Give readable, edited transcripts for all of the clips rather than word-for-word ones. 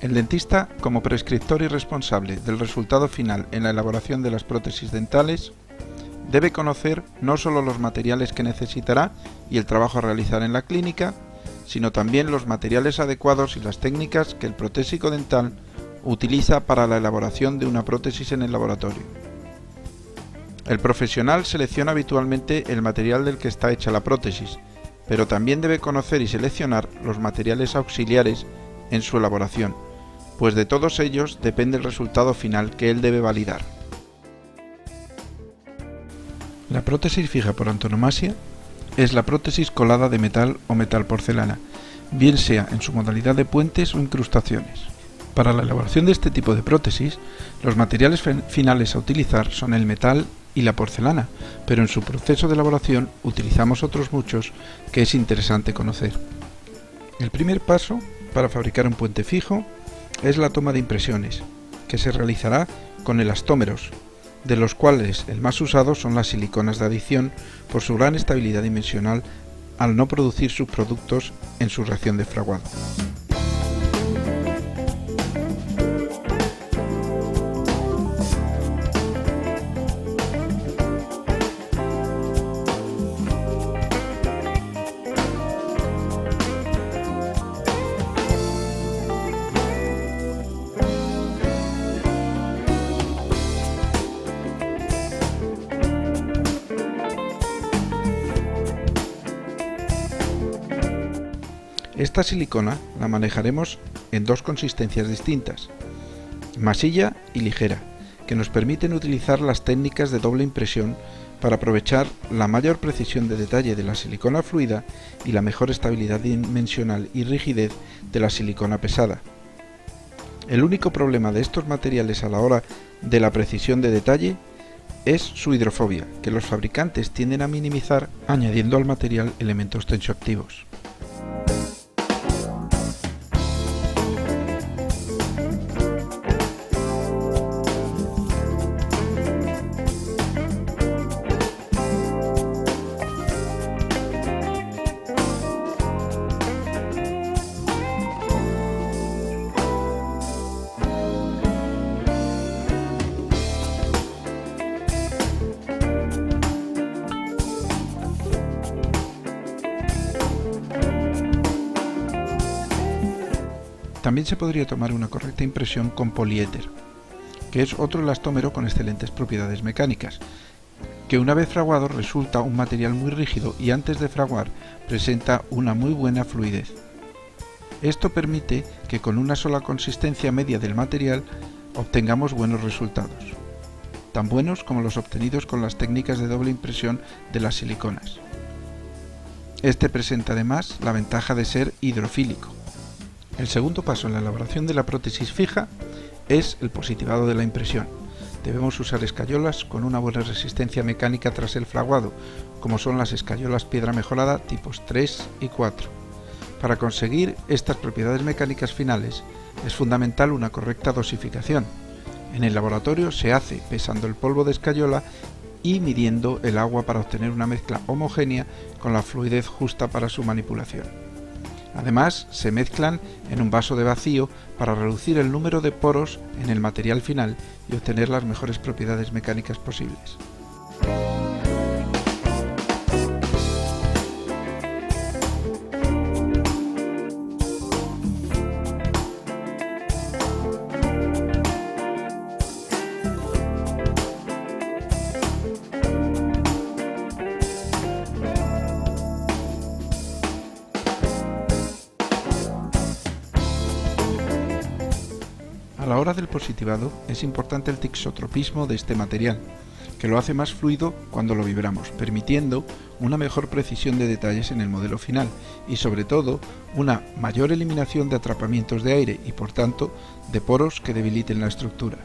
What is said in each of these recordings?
El dentista, como prescriptor y responsable del resultado final en la elaboración de las prótesis dentales, debe conocer no solo los materiales que necesitará y el trabajo a realizar en la clínica, sino también los materiales adecuados y las técnicas que el protésico dental utiliza para la elaboración de una prótesis en el laboratorio. El profesional selecciona habitualmente el material del que está hecha la prótesis, pero también debe conocer y seleccionar los materiales auxiliares en su elaboración, pues de todos ellos depende el resultado final que él debe validar. La prótesis fija por antonomasia es la prótesis colada de metal o metal porcelana, bien sea en su modalidad de puentes o incrustaciones. Para la elaboración de este tipo de prótesis, los materiales finales a utilizar son el metal y la porcelana, pero en su proceso de elaboración utilizamos otros muchos que es interesante conocer. El primer paso para fabricar un puente fijo es la toma de impresiones, que se realizará con elastómeros, de los cuales el más usado son las siliconas de adición por su gran estabilidad dimensional al no producir subproductos en su reacción de fraguado. Esta silicona la manejaremos en dos consistencias distintas, masilla y ligera, que nos permiten utilizar las técnicas de doble impresión para aprovechar la mayor precisión de detalle de la silicona fluida y la mejor estabilidad dimensional y rigidez de la silicona pesada. El único problema de estos materiales a la hora de la precisión de detalle es su hidrofobia, que los fabricantes tienden a minimizar añadiendo al material elementos tensioactivos. También se podría tomar una correcta impresión con poliéter, que es otro elastómero con excelentes propiedades mecánicas, que una vez fraguado resulta un material muy rígido y antes de fraguar presenta una muy buena fluidez. Esto permite que con una sola consistencia media del material obtengamos buenos resultados, tan buenos como los obtenidos con las técnicas de doble impresión de las siliconas. Este presenta además la ventaja de ser hidrofílico. El segundo paso en la elaboración de la prótesis fija es el positivado de la impresión. Debemos usar escayolas con una buena resistencia mecánica tras el fraguado, como son las escayolas piedra mejorada tipos 3 y 4. Para conseguir estas propiedades mecánicas finales es fundamental una correcta dosificación. En el laboratorio se hace pesando el polvo de escayola y midiendo el agua para obtener una mezcla homogénea con la fluidez justa para su manipulación. Además, se mezclan en un vaso de vacío para reducir el número de poros en el material final y obtener las mejores propiedades mecánicas posibles. A la hora del positivado es importante el tixotropismo de este material, que lo hace más fluido cuando lo vibramos, permitiendo una mejor precisión de detalles en el modelo final y sobre todo una mayor eliminación de atrapamientos de aire y por tanto de poros que debiliten la estructura.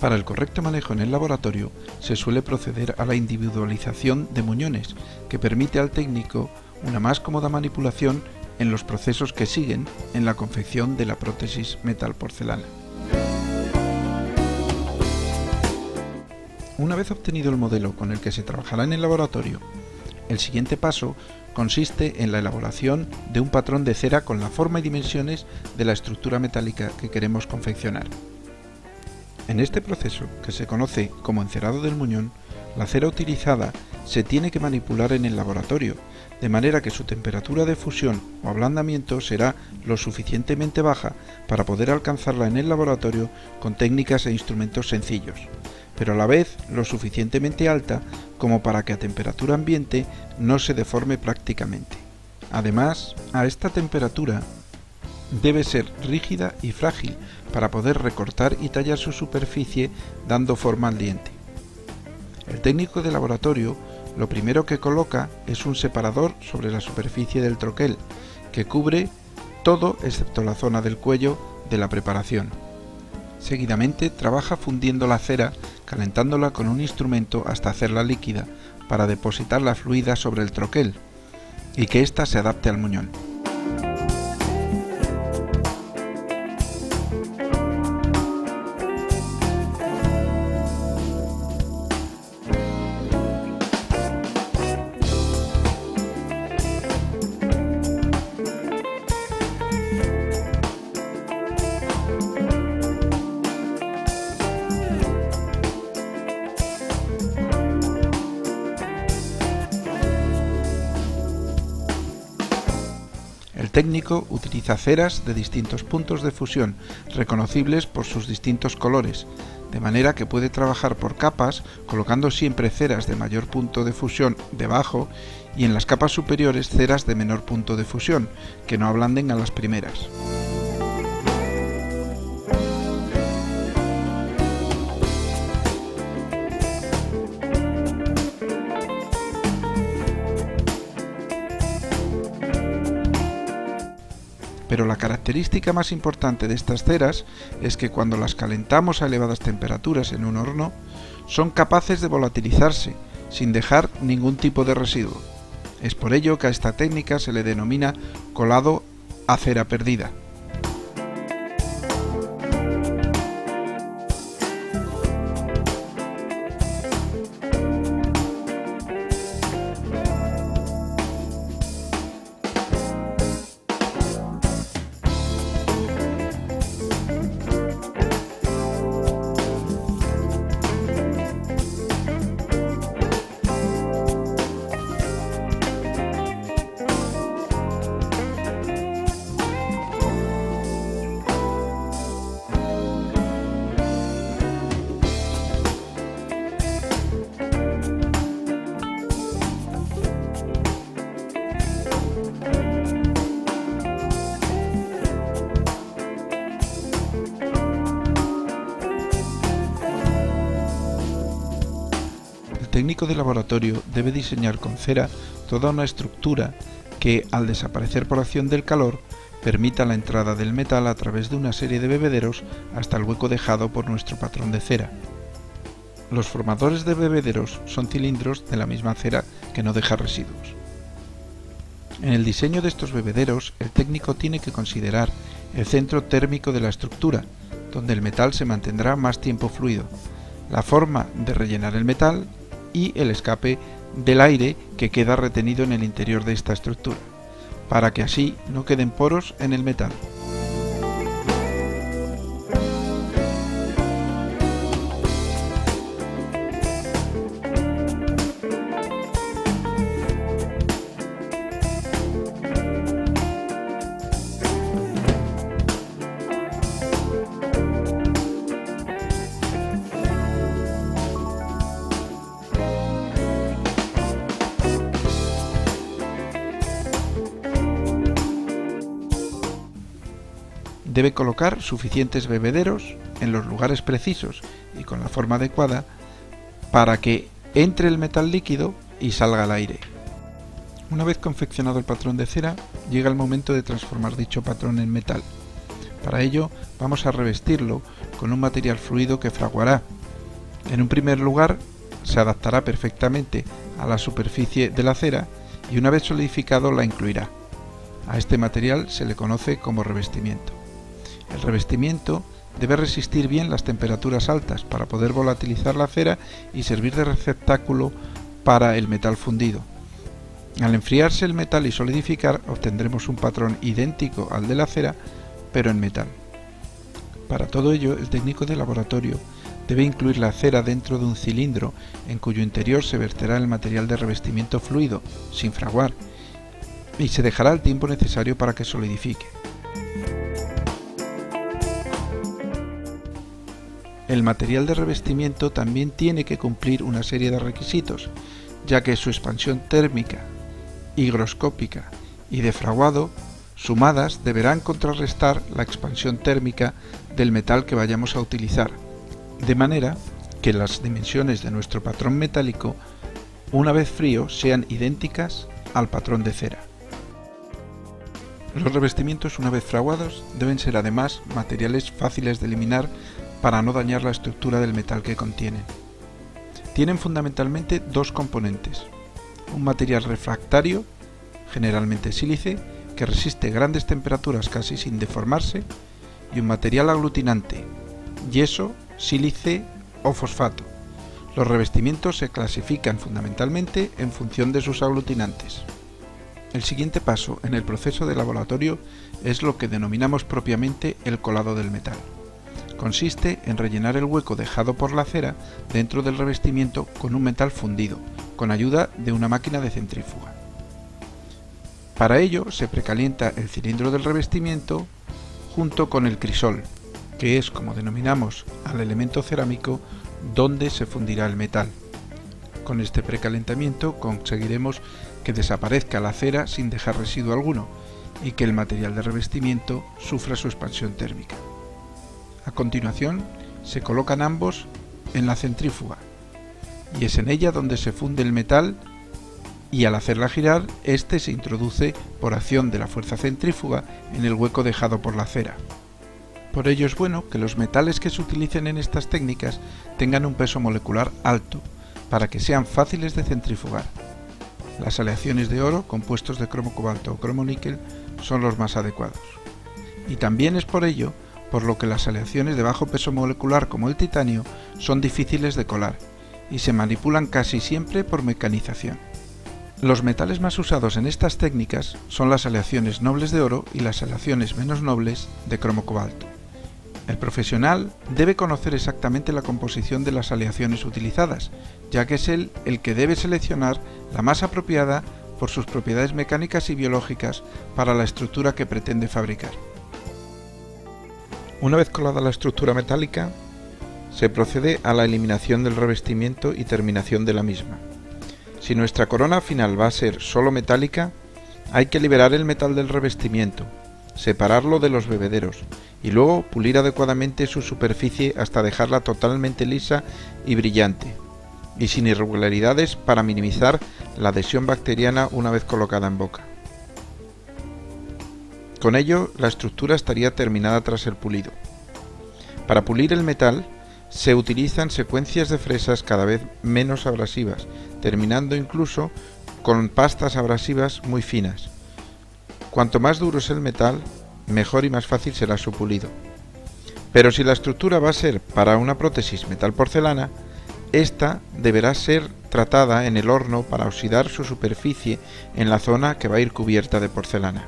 Para el correcto manejo en el laboratorio se suele proceder a la individualización de muñones, que permite al técnico una más cómoda manipulación en los procesos que siguen en la confección de la prótesis metal-porcelana. Una vez obtenido el modelo con el que se trabajará en el laboratorio, el siguiente paso consiste en la elaboración de un patrón de cera con la forma y dimensiones de la estructura metálica que queremos confeccionar. En este proceso, que se conoce como encerado del muñón, la cera utilizada se tiene que manipular en el laboratorio, de manera que su temperatura de fusión o ablandamiento será lo suficientemente baja para poder alcanzarla en el laboratorio con técnicas e instrumentos sencillos, pero a la vez lo suficientemente alta como para que a temperatura ambiente no se deforme prácticamente. Además, a esta temperatura debe ser rígida y frágil para poder recortar y tallar su superficie dando forma al diente. El técnico de laboratorio lo primero que coloca es un separador sobre la superficie del troquel, que cubre todo excepto la zona del cuello de la preparación. Seguidamente trabaja fundiendo la cera, calentándola con un instrumento hasta hacerla líquida, para depositarla fluida sobre el troquel y que ésta se adapte al muñón. El técnico utiliza ceras de distintos puntos de fusión, reconocibles por sus distintos colores, de manera que puede trabajar por capas, colocando siempre ceras de mayor punto de fusión debajo y en las capas superiores ceras de menor punto de fusión, que no ablanden a las primeras. Pero la característica más importante de estas ceras es que cuando las calentamos a elevadas temperaturas en un horno, son capaces de volatilizarse sin dejar ningún tipo de residuo. Es por ello que a esta técnica se le denomina colado a cera perdida. El técnico de laboratorio debe diseñar con cera toda una estructura que, al desaparecer por acción del calor, permita la entrada del metal a través de una serie de bebederos hasta el hueco dejado por nuestro patrón de cera. Los formadores de bebederos son cilindros de la misma cera que no deja residuos. En el diseño de estos bebederos, el técnico tiene que considerar el centro térmico de la estructura, donde el metal se mantendrá más tiempo fluido, la forma de rellenar el metal y el escape del aire que queda retenido en el interior de esta estructura, para que así no queden poros en el metal. Debe colocar suficientes bebederos en los lugares precisos y con la forma adecuada para que entre el metal líquido y salga el aire. Una vez confeccionado el patrón de cera, llega el momento de transformar dicho patrón en metal. Para ello vamos a revestirlo con un material fluido que fraguará En un primer lugar, se adaptará perfectamente a la superficie de la cera y una vez solidificado la incluirá. A este material se le conoce como revestimiento. El revestimiento debe resistir bien las temperaturas altas para poder volatilizar la cera y servir de receptáculo para el metal fundido. Al enfriarse el metal y solidificar, obtendremos un patrón idéntico al de la cera, pero en metal. Para todo ello, el técnico de laboratorio debe incluir la cera dentro de un cilindro en cuyo interior se verterá el material de revestimiento fluido, sin fraguar, y se dejará el tiempo necesario para que solidifique. El material de revestimiento también tiene que cumplir una serie de requisitos, ya que su expansión térmica, higroscópica y de fraguado, sumadas, deberán contrarrestar la expansión térmica del metal que vayamos a utilizar, de manera que las dimensiones de nuestro patrón metálico, una vez frío, sean idénticas al patrón de cera. Los revestimientos, una vez fraguados, deben ser además materiales fáciles de eliminar para no dañar la estructura del metal que contienen. Tienen fundamentalmente dos componentes: un material refractario, generalmente sílice, que resiste grandes temperaturas casi sin deformarse, y un material aglutinante, yeso, sílice o fosfato. Los revestimientos se clasifican fundamentalmente en función de sus aglutinantes. El siguiente paso en el proceso de laboratorio es lo que denominamos propiamente el colado del metal. Consiste en rellenar el hueco dejado por la cera dentro del revestimiento con un metal fundido, con ayuda de una máquina de centrífuga. Para ello se precalienta el cilindro del revestimiento junto con el crisol, que es como denominamos al elemento cerámico donde se fundirá el metal. Con este precalentamiento conseguiremos que desaparezca la cera sin dejar residuo alguno y que el material de revestimiento sufra su expansión térmica. A continuación se colocan ambos en la centrífuga y es en ella donde se funde el metal, y al hacerla girar, este se introduce por acción de la fuerza centrífuga en el hueco dejado por la cera. Por ello es bueno que los metales que se utilicen en estas técnicas tengan un peso molecular alto, para que sean fáciles de centrifugar. Las aleaciones de oro, compuestos de cromo cobalto o cromo níquel, son los más adecuados. Y también es por ello por lo que las aleaciones de bajo peso molecular como el titanio son difíciles de colar y se manipulan casi siempre por mecanización. Los metales más usados en estas técnicas son las aleaciones nobles de oro y las aleaciones menos nobles de cromo cobalto. El profesional debe conocer exactamente la composición de las aleaciones utilizadas, ya que es él el que debe seleccionar la más apropiada por sus propiedades mecánicas y biológicas para la estructura que pretende fabricar. Una vez colada la estructura metálica, se procede a la eliminación del revestimiento y terminación de la misma. Si nuestra corona final va a ser solo metálica, hay que liberar el metal del revestimiento, separarlo de los bebederos y luego pulir adecuadamente su superficie hasta dejarla totalmente lisa y brillante, y sin irregularidades para minimizar la adhesión bacteriana una vez colocada en boca. Con ello, la estructura estaría terminada tras el pulido. Para pulir el metal, se utilizan secuencias de fresas cada vez menos abrasivas, terminando incluso con pastas abrasivas muy finas. Cuanto más duro es el metal, mejor y más fácil será su pulido. Pero si la estructura va a ser para una prótesis metal-porcelana, esta deberá ser tratada en el horno para oxidar su superficie en la zona que va a ir cubierta de porcelana.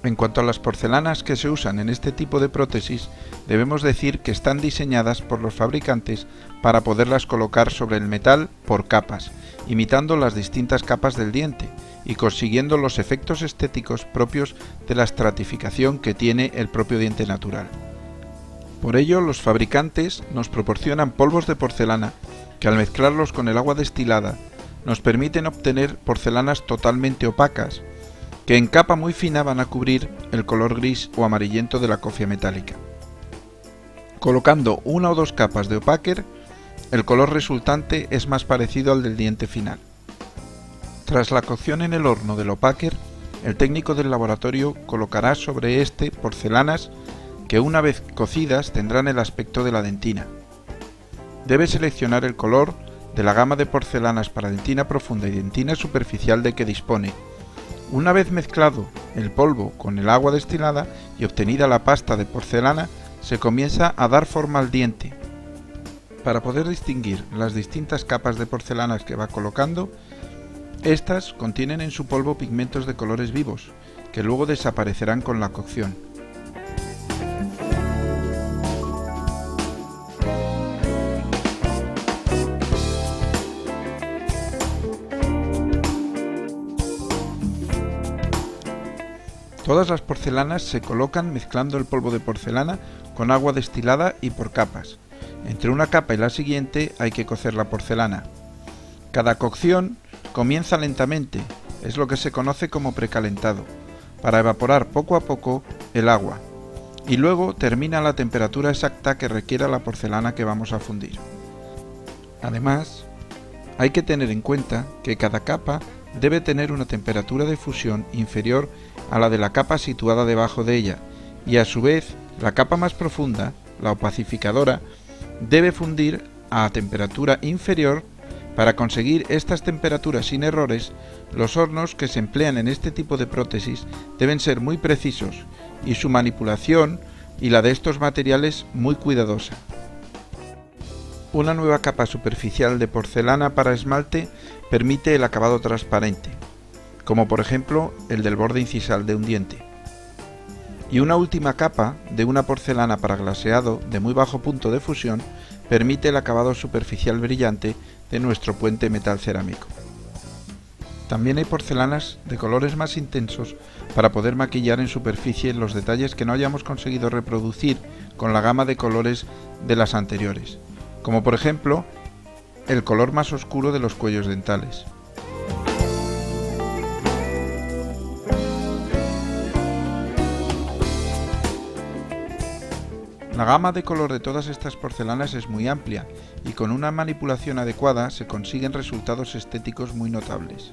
En cuanto a las porcelanas que se usan en este tipo de prótesis, debemos decir que están diseñadas por los fabricantes para poderlas colocar sobre el metal por capas, imitando las distintas capas del diente y consiguiendo los efectos estéticos propios de la estratificación que tiene el propio diente natural. Por ello, los fabricantes nos proporcionan polvos de porcelana que al mezclarlos con el agua destilada nos permiten obtener porcelanas totalmente opacas, que en capa muy fina van a cubrir el color gris o amarillento de la cofia metálica. Colocando una o dos capas de opáquer, el color resultante es más parecido al del diente final. Tras la cocción en el horno del opáquer, el técnico del laboratorio colocará sobre este porcelanas que una vez cocidas tendrán el aspecto de la dentina. Debe seleccionar el color de la gama de porcelanas para dentina profunda y dentina superficial de que dispone. Una vez mezclado el polvo con el agua destilada y obtenida la pasta de porcelana, se comienza a dar forma al diente. Para poder distinguir las distintas capas de porcelanas que va colocando, estas contienen en su polvo pigmentos de colores vivos, que luego desaparecerán con la cocción. Todas las porcelanas se colocan mezclando el polvo de porcelana con agua destilada y por capas. Entre una capa y la siguiente hay que cocer la porcelana. Cada cocción comienza lentamente, es lo que se conoce como precalentado, para evaporar poco a poco el agua, y luego termina a la temperatura exacta que requiera la porcelana que vamos a fundir. Además, hay que tener en cuenta que cada capa debe tener una temperatura de fusión inferior a la de la capa situada debajo de ella, y a su vez la capa más profunda, la opacificadora, debe fundir a temperatura inferior. Para conseguir estas temperaturas sin errores, los hornos que se emplean en este tipo de prótesis deben ser muy precisos y su manipulación y la de estos materiales muy cuidadosa. Una nueva capa superficial de porcelana para esmalte permite el acabado transparente, como por ejemplo el del borde incisal de un diente. Y una última capa de una porcelana para glaseado de muy bajo punto de fusión permite el acabado superficial brillante de nuestro puente metal cerámico. También hay porcelanas de colores más intensos para poder maquillar en superficie los detalles que no hayamos conseguido reproducir con la gama de colores de las anteriores, como por ejemplo el color más oscuro de los cuellos dentales. La gama de color de todas estas porcelanas es muy amplia y con una manipulación adecuada se consiguen resultados estéticos muy notables.